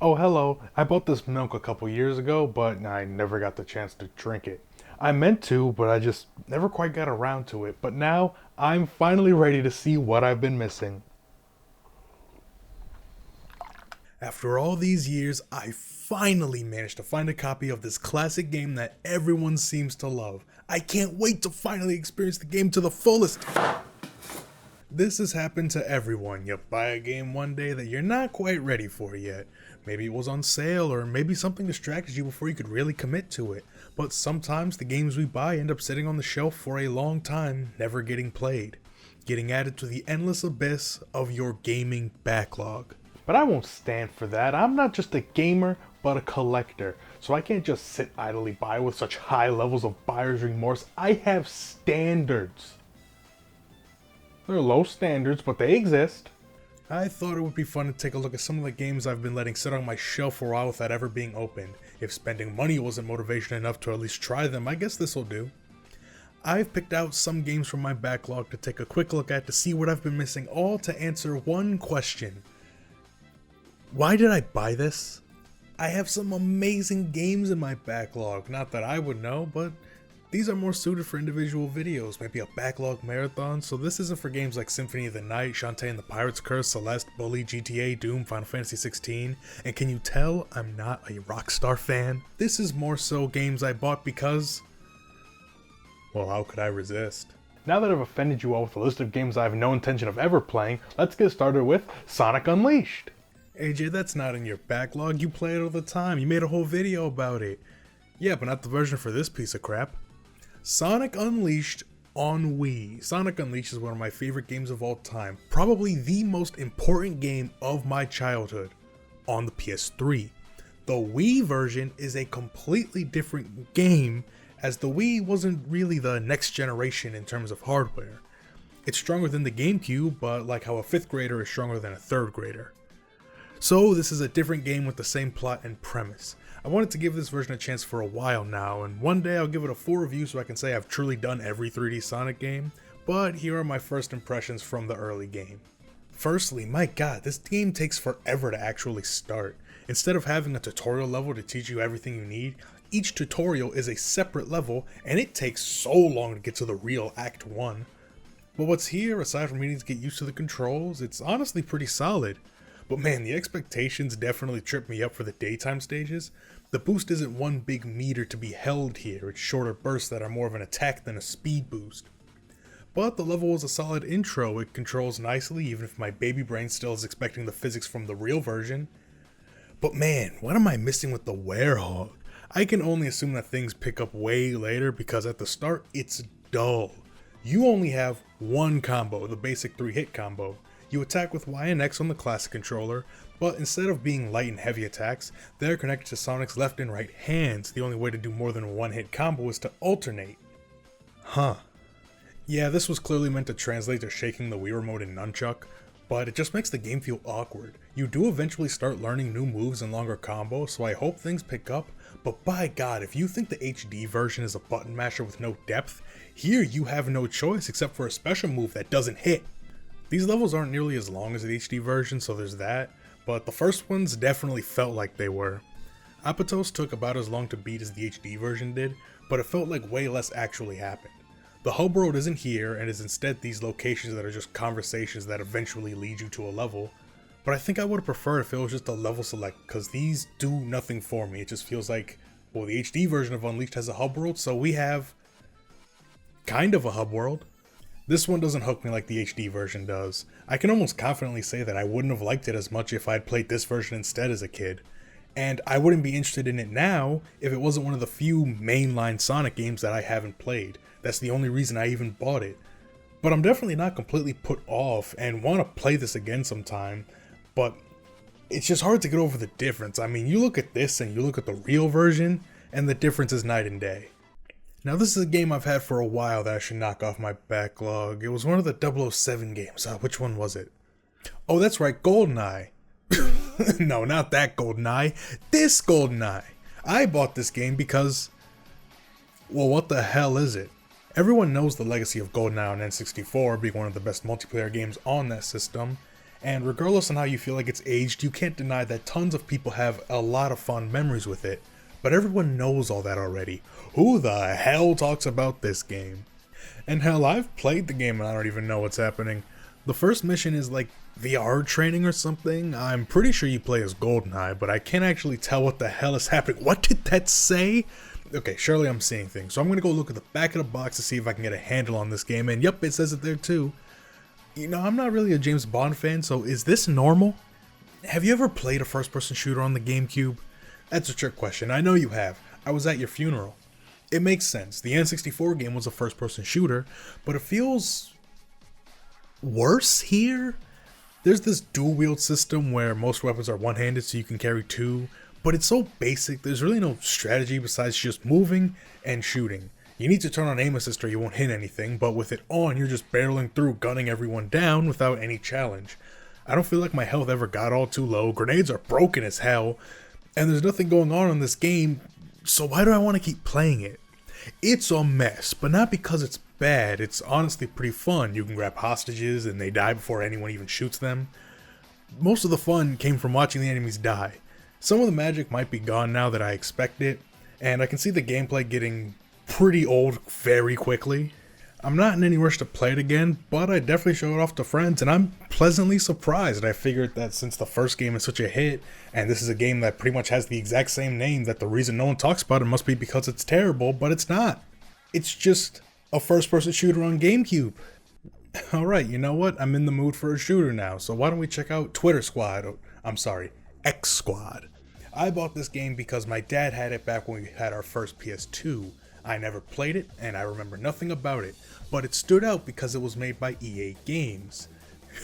Oh, hello. I bought this milk a couple years ago, but I never got the chance to drink it. I meant to, but I just never quite got around to it. But now I'm finally ready to see what I've been missing. After all these years, I finally managed to find a copy of this classic game that everyone seems to love. I can't wait to finally experience the game to the fullest. This has happened to everyone. You buy a game one day that you're not quite ready for yet. Maybe it was on sale, or maybe something distracted you before you could really commit to it. But sometimes the games we buy end up sitting on the shelf for a long time, never getting played, getting added to the endless abyss of your gaming backlog. But I won't stand for that. I'm not just a gamer, but a collector. So I can't just sit idly by with such high levels of buyer's remorse. I have standards. They're low standards, but they exist. I thought it would be fun to take a look at some of the games I've been letting sit on my shelf for a while without ever being opened. If spending money wasn't motivation enough to at least try them, I guess this'll do. I've picked out some games from my backlog to take a quick look at to see what I've been missing, all to answer one question. Why did I buy this? I have some amazing games in my backlog, not that I would know, but these are more suited for individual videos, maybe a backlog marathon, so this isn't for games like Symphony of the Night, Shantae and the Pirate's Curse, Celeste, Bully, GTA, Doom, Final Fantasy 16, and can you tell I'm not a Rockstar fan? This is more so games I bought because, well, how could I resist? Now that I've offended you all with a list of games I have no intention of ever playing, let's get started with Sonic Unleashed. AJ, that's not in your backlog, you play it all the time, you made a whole video about it. Yeah, but not the version for this piece of crap. Sonic Unleashed on Wii. Sonic Unleashed is one of my favorite games of all time, probably the most important game of my childhood on the PS3. The Wii version is a completely different game, as the Wii wasn't really the next generation in terms of hardware. It's stronger than the GameCube, but like how a 5th grader is stronger than a 3rd grader. So this is a different game with the same plot and premise. I wanted to give this version a chance for a while now, and one day I'll give it a full review so I can say I've truly done every 3D Sonic game, but here are my first impressions from the early game. Firstly, my god, this game takes forever to actually start. Instead of having a tutorial level to teach you everything you need, each tutorial is a separate level, and it takes so long to get to the real Act 1. But what's here, aside from needing to get used to the controls, it's honestly pretty solid. But man, the expectations definitely trip me up for the daytime stages. The boost isn't one big meter to be held here, it's shorter bursts that are more of an attack than a speed boost. But the level was a solid intro, it controls nicely even if my baby brain still is expecting the physics from the real version. But man, what am I missing with the Werehog? I can only assume that things pick up way later because at the start it's dull. You only have one combo, the basic 3-hit combo. You attack with Y and X on the classic controller, but instead of being light and heavy attacks, they're connected to Sonic's left and right hands. The only way to do more than a one-hit combo is to alternate. Huh. Yeah, this was clearly meant to translate to shaking the Wii Remote in Nunchuck, but it just makes the game feel awkward. You do eventually start learning new moves and longer combos, so I hope things pick up, but by god, if you think the HD version is a button masher with no depth, here you have no choice except for a special move that doesn't hit. These levels aren't nearly as long as the HD version, so there's that, but the first ones definitely felt like they were. Apatow took about as long to beat as the HD version did, but it felt like way less actually happened. The hub world isn't here, and is instead these locations that are just conversations that eventually lead you to a level, but I think I would have preferred if it was just a level select, because these do nothing for me. It just feels like, well, the HD version of Unleashed has a hub world, so we have kind of a hub world. This one doesn't hook me like the HD version does. I can almost confidently say that I wouldn't have liked it as much if I'd played this version instead as a kid. And I wouldn't be interested in it now if it wasn't one of the few mainline Sonic games that I haven't played. That's the only reason I even bought it. But I'm definitely not completely put off and want to play this again sometime, but it's just hard to get over the difference. I mean, you look at this and you look at the real version, and the difference is night and day. Now this is a game I've had for a while that I should knock off my backlog. It was one of the 007 games. Which one was it? Oh, that's right, GoldenEye. No, not that GoldenEye. This GoldenEye. I bought this game because, well, what the hell is it? Everyone knows the legacy of GoldenEye on N64 being one of the best multiplayer games on that system, And regardless on how you feel like it's aged, you can't deny that tons of people have a lot of fond memories with it. But everyone knows all that already. Who the hell talks about this game? And hell, I've played the game and I don't even know what's happening. The first mission is like VR training or something. I'm pretty sure you play as GoldenEye, but I can't actually tell what the hell is happening. What did that say? Okay, surely I'm seeing things. So I'm gonna go look at the back of the box to see if I can get a handle on this game. And yep, it says it there too. You know, I'm not really a James Bond fan, so is this normal? Have you ever played a first-person shooter on the GameCube? That's a trick question. I know you have. I was at your funeral. It makes sense. The N64 game was a first-person shooter, but it feels worse here. There's this dual-wield system where most weapons are one-handed, so you can carry two, but it's so basic. There's really no strategy besides just moving and shooting. You need to turn on aim assist or you won't hit anything, but with it on, you're just barreling through, gunning everyone down without any challenge. I don't feel like my health ever got all too low. Grenades are broken as hell, and there's nothing going on in this game, so why do I want to keep playing it? It's a mess, but not because it's bad. It's honestly pretty fun. You can grab hostages and they die before anyone even shoots them. Most of the fun came from watching the enemies die. Some of the magic might be gone now that I expect it, and I can see the gameplay getting pretty old very quickly. I'm not in any rush to play it again, but I definitely show it off to friends, and I'm pleasantly surprised. I figured that since the first game is such a hit, and this is a game that pretty much has the exact same name, that the reason no one talks about it must be because it's terrible, but it's not. It's just a first-person shooter on GameCube. Alright, you know what? I'm in the mood for a shooter now, so why don't we check out Twitter Squad? X Squad. I bought this game because my dad had it back when we had our first PS2. I never played it, and I remember nothing about it, but it stood out because it was made by EA Games.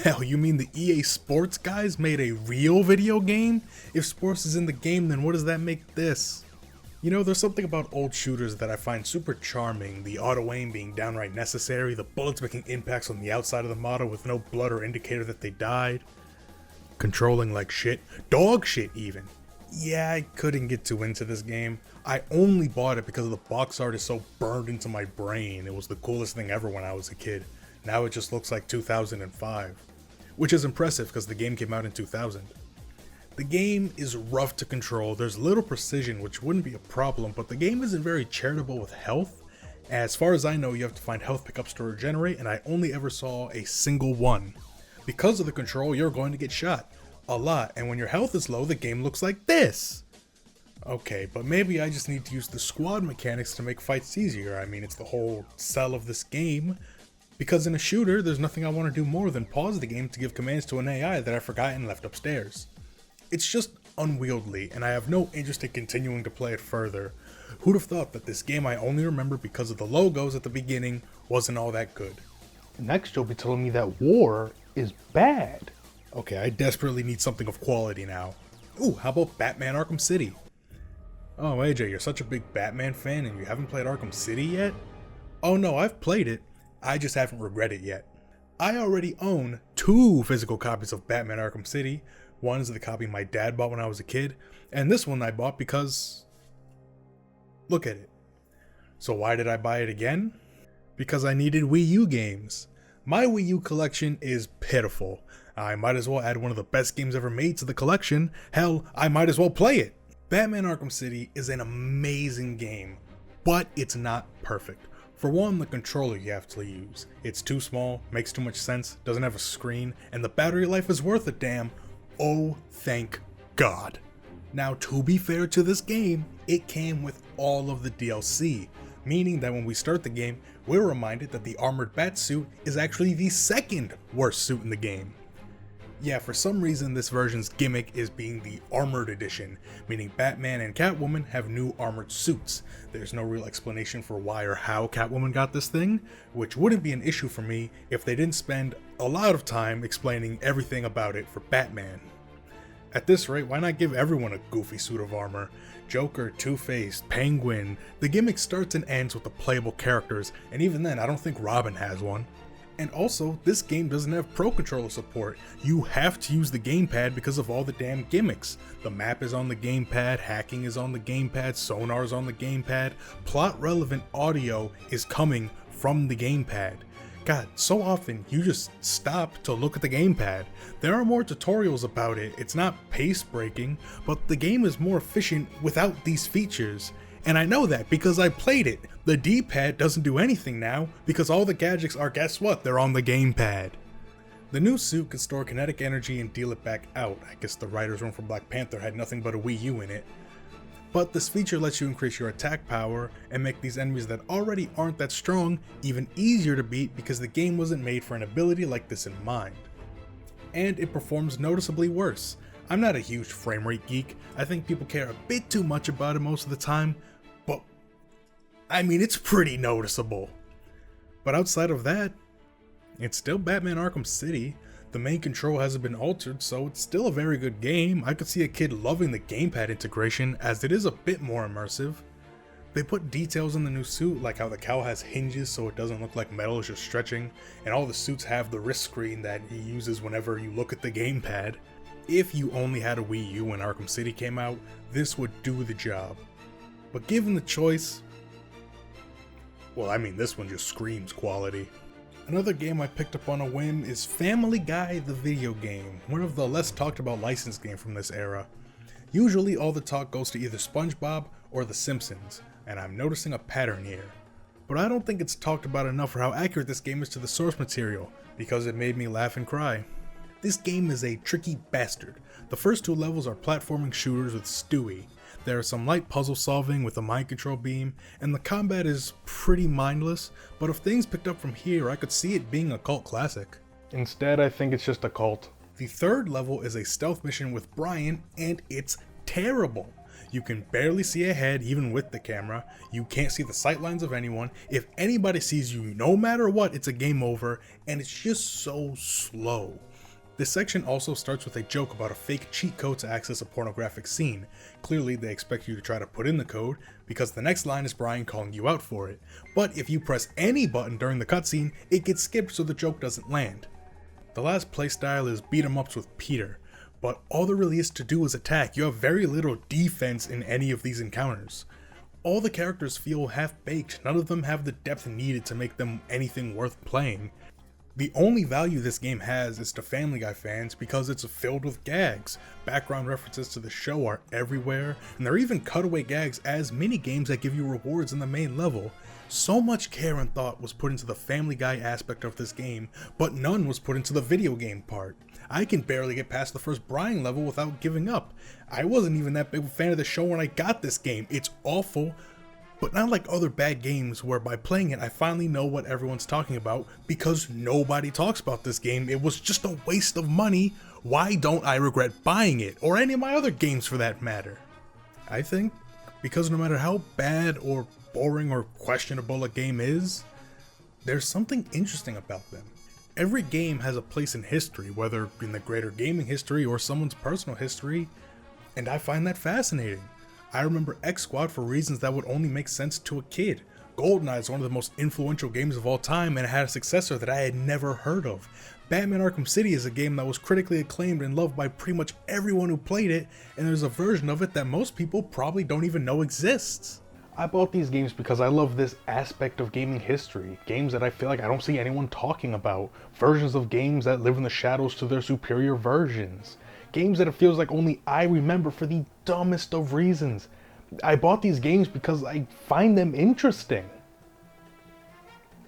Hell, you mean the EA Sports guys made a real video game? If sports is in the game, then what does that make this? You know, there's something about old shooters that I find super charming, the auto-aim being downright necessary, the bullets making impacts on the outside of the model with no blood or indicator that they died. Controlling like shit. Dog shit, even. Yeah, I couldn't get too into this game. I only bought it because the box art is so burned into my brain. It was the coolest thing ever when I was a kid. Now it just looks like 2005. Which is impressive because the game came out in 2000. The game is rough to control, there's little precision which wouldn't be a problem, but the game isn't very charitable with health. As far as I know, you have to find health pickups to regenerate, and I only ever saw a single one. Because of the control, you're going to get shot. A lot, and when your health is low, the game looks like this. Okay, but maybe I just need to use the squad mechanics to make fights easier. I mean, it's the whole sell of this game. Because in a shooter, there's nothing I want to do more than pause the game to give commands to an AI that I forgot and left upstairs. It's just unwieldy, and I have no interest in continuing to play it further. Who'd have thought that this game I only remember because of the logos at the beginning wasn't all that good? Next, you'll be telling me that war is bad. Okay, I desperately need something of quality now. Ooh, how about Batman Arkham City? Oh, AJ, you're such a big Batman fan and you haven't played Arkham City yet? Oh no, I've played it. I just haven't read it yet. I already own 2 physical copies of Batman Arkham City. One is the copy my dad bought when I was a kid, and this one I bought because... look at it. So why did I buy it again? Because I needed Wii U games. My Wii U collection is pitiful. I might as well add one of the best games ever made to the collection. Hell, I might as well play it. Batman Arkham City is an amazing game, but it's not perfect. For one, the controller you have to use. It's too small, makes too much sense, doesn't have a screen, and the battery life is worth a damn. Oh, thank God. Now, to be fair to this game, it came with all of the DLC, meaning that when we start the game, we're reminded that the armored bat suit is actually the second worst suit in the game. Yeah, for some reason this version's gimmick is being the Armored Edition, meaning Batman and Catwoman have new armored suits. There's no real explanation for why or how Catwoman got this thing, which wouldn't be an issue for me if they didn't spend a lot of time explaining everything about it for Batman. At this rate, why not give everyone a goofy suit of armor? Joker, Two-Face, Penguin, the gimmick starts and ends with the playable characters, and even then I don't think Robin has one. And also, this game doesn't have Pro Controller support. You have to use the gamepad because of all the damn gimmicks. The map is on the gamepad, hacking is on the gamepad, sonar is on the gamepad, plot relevant audio is coming from the gamepad. God, so often you just stop to look at the gamepad. There are more tutorials about it, it's not pace breaking, but the game is more efficient without these features. And I know that because I played it. The D-pad doesn't do anything now because all the gadgets are, guess what, they're on the gamepad. The new suit can store kinetic energy and deal it back out. I guess the writer's room for Black Panther had nothing but a Wii U in it. But this feature lets you increase your attack power and make these enemies that already aren't that strong even easier to beat because the game wasn't made for an ability like this in mind. And it performs noticeably worse. I'm not a huge frame rate geek, I think people care a bit too much about it most of the time, but I mean it's pretty noticeable. But outside of that, it's still Batman Arkham City. The main control hasn't been altered, so it's still a very good game. I could see a kid loving the gamepad integration as it is a bit more immersive. They put details in the new suit, like how the cowl has hinges so it doesn't look like metal is just stretching, and all the suits have the wrist screen that he uses whenever you look at the gamepad. If you only had a Wii U when Arkham City came out, this would do the job. But given the choice, well, I mean, this one just screams quality. Another game I picked up on a whim is Family Guy the video game, one of the less talked about licensed games from this era. Usually all the talk goes to either SpongeBob or The Simpsons, and I'm noticing a pattern here. But I don't think it's talked about enough for how accurate this game is to the source material, because it made me laugh and cry. This game is a tricky bastard. The first two levels are platforming shooters with Stewie. There is some light puzzle solving with a mind control beam, and the combat is pretty mindless, but if things picked up from here, I could see it being a cult classic. Instead, I think it's just a cult. The third level is a stealth mission with Brian, and it's terrible. You can barely see ahead even with the camera, you can't see the sightlines of anyone, if anybody sees you no matter what it's a game over, and it's just so slow. This section also starts with a joke about a fake cheat code to access a pornographic scene. Clearly they expect you to try to put in the code, because the next line is Brian calling you out for it. But if you press any button during the cutscene, it gets skipped so the joke doesn't land. The last playstyle is beat 'em ups with Peter, but all there really is to do is attack. You have very little defense in any of these encounters. All the characters feel half-baked, none of them have the depth needed to make them anything worth playing. The only value this game has is to Family Guy fans because it's filled with gags. Background references to the show are everywhere, and there are even cutaway gags as mini games that give you rewards in the main level. So much care and thought was put into the Family Guy aspect of this game, but none was put into the video game part. I can barely get past the first Brian level without giving up. I wasn't even that big of a fan of the show when I got this game. It's awful, but not like other bad games where by playing it I finally know what everyone's talking about because nobody talks about this game. It was just a waste of money. Why don't I regret buying it, or any of my other games for that matter? I think because no matter how bad or boring or questionable a game is, there's something interesting about them. Every game has a place in history, whether in the greater gaming history or someone's personal history, and I find that fascinating. I remember X Squad for reasons that would only make sense to a kid. GoldenEye is one of the most influential games of all time and it had a successor that I had never heard of. Batman Arkham City is a game that was critically acclaimed and loved by pretty much everyone who played it, and there's a version of it that most people probably don't even know exists. I bought these games because I love this aspect of gaming history. Games that I feel like I don't see anyone talking about. Versions of games that live in the shadows to their superior versions. Games that it feels like only I remember for the dumbest of reasons. I bought these games because I find them interesting.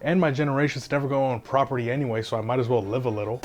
And my generation's never going on property anyway, so I might as well live a little.